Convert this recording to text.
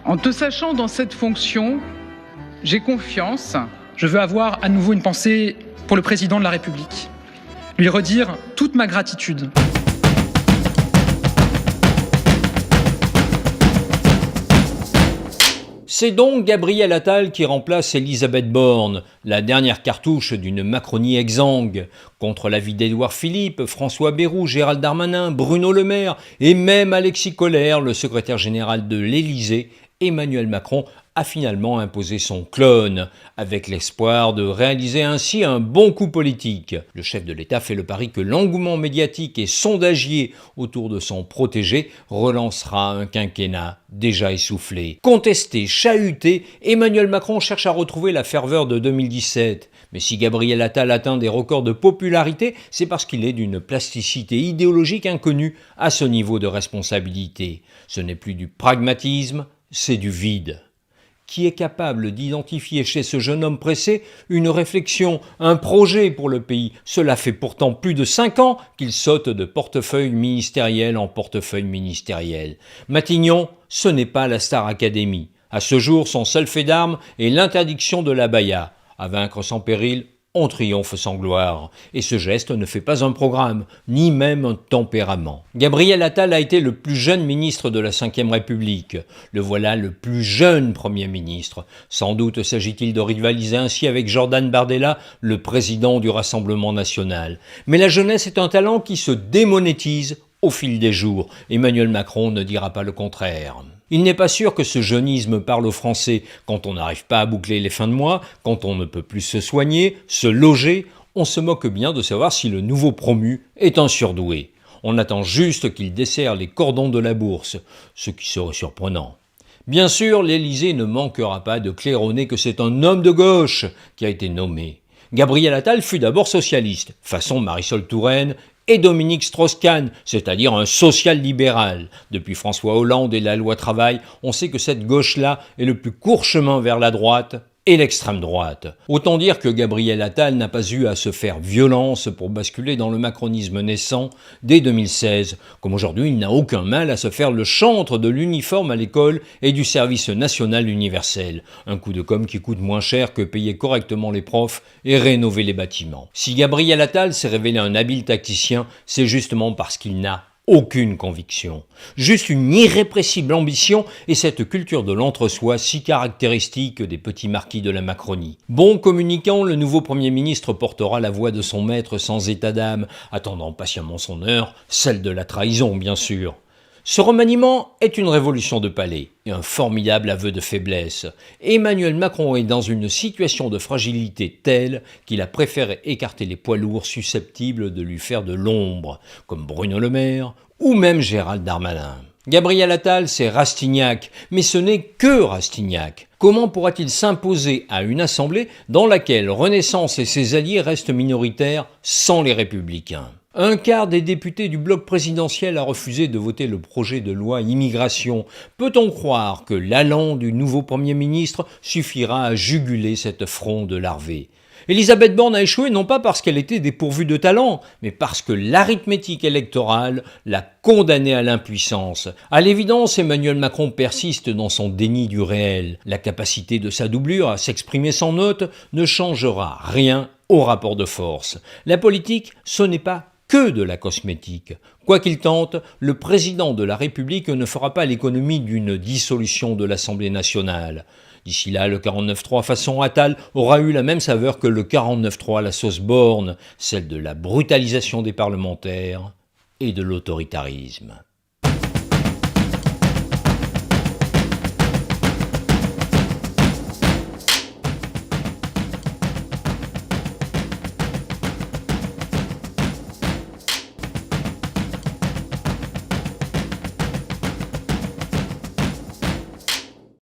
En te sachant dans cette fonction, j'ai confiance. Je veux avoir à nouveau une pensée pour le président de la République. Lui redire toute ma gratitude. C'est donc Gabriel Attal qui remplace Elisabeth Borne, la dernière cartouche d'une Macronie exsangue. Contre l'avis d'Édouard Philippe, François Bayrou, Gérald Darmanin, Bruno Le Maire et même Alexis Kohler, le secrétaire général de l'Élysée, Emmanuel Macron a finalement imposé son clone, avec l'espoir de réaliser ainsi un bon coup politique. Le chef de l'État fait le pari que l'engouement médiatique et sondagier autour de son protégé relancera un quinquennat déjà essoufflé. Contesté, chahuté, Emmanuel Macron cherche à retrouver la ferveur de 2017. Mais si Gabriel Attal atteint des records de popularité, c'est parce qu'il est d'une plasticité idéologique inconnue à ce niveau de responsabilité. Ce n'est plus du pragmatisme, c'est du vide. Qui est capable d'identifier chez ce jeune homme pressé une réflexion, un projet pour le pays? Cela fait pourtant plus de 5 ans qu'il saute de portefeuille ministériel en portefeuille ministériel. Matignon, ce n'est pas la Star Academy. À ce jour, son seul fait d'armes est l'interdiction de l'abaya. À vaincre sans péril, on triomphe sans gloire. Et ce geste ne fait pas un programme, ni même un tempérament. Gabriel Attal a été le plus jeune ministre de la Ve République. Le voilà le plus jeune Premier ministre. Sans doute s'agit-il de rivaliser ainsi avec Jordan Bardella, le président du Rassemblement national. Mais la jeunesse est un talent qui se démonétise au fil des jours. Emmanuel Macron ne dira pas le contraire. Il n'est pas sûr que ce jeunisme parle aux Français quand on n'arrive pas à boucler les fins de mois, quand on ne peut plus se soigner, se loger. On se moque bien de savoir si le nouveau promu est un surdoué. On attend juste qu'il desserre les cordons de la bourse, ce qui serait surprenant. Bien sûr, l'Élysée ne manquera pas de claironner que c'est un homme de gauche qui a été nommé. Gabriel Attal fut d'abord socialiste, façon Marisol Touraine, et Dominique Strauss-Kahn, c'est-à-dire un social-libéral. Depuis François Hollande et la loi travail, on sait que cette gauche-là est le plus court chemin vers la droite et l'extrême droite. Autant dire que Gabriel Attal n'a pas eu à se faire violence pour basculer dans le macronisme naissant dès 2016. Comme aujourd'hui, il n'a aucun mal à se faire le chantre de l'uniforme à l'école et du service national universel. Un coup de com' qui coûte moins cher que payer correctement les profs et rénover les bâtiments. Si Gabriel Attal s'est révélé un habile tacticien, c'est justement parce qu'il n'a aucune conviction, juste une irrépressible ambition et cette culture de l'entre-soi si caractéristique des petits marquis de la Macronie. Bon communicant, le nouveau Premier ministre portera la voix de son maître sans état d'âme, attendant patiemment son heure, celle de la trahison bien sûr. Ce remaniement est une révolution de palais et un formidable aveu de faiblesse. Emmanuel Macron est dans une situation de fragilité telle qu'il a préféré écarter les poids lourds susceptibles de lui faire de l'ombre, comme Bruno Le Maire ou même Gérald Darmanin. Gabriel Attal, c'est Rastignac, mais ce n'est que Rastignac. Comment pourra-t-il s'imposer à une assemblée dans laquelle Renaissance et ses alliés restent minoritaires sans les Républicains ? Un quart des députés du bloc présidentiel a refusé de voter le projet de loi immigration. Peut-on croire que l'allant du nouveau Premier ministre suffira à juguler cette fronde larvée ? Elisabeth Borne a échoué non pas parce qu'elle était dépourvue de talent, mais parce que l'arithmétique électorale l'a condamnée à l'impuissance. À l'évidence, Emmanuel Macron persiste dans son déni du réel. La capacité de sa doublure à s'exprimer sans note ne changera rien au rapport de force. La politique, ce n'est pas que de la cosmétique. Quoi qu'il tente, le président de la République ne fera pas l'économie d'une dissolution de l'Assemblée nationale. D'ici là, le 49.3 façon Attal aura eu la même saveur que le 49.3 à la sauce Borne, celle de la brutalisation des parlementaires et de l'autoritarisme.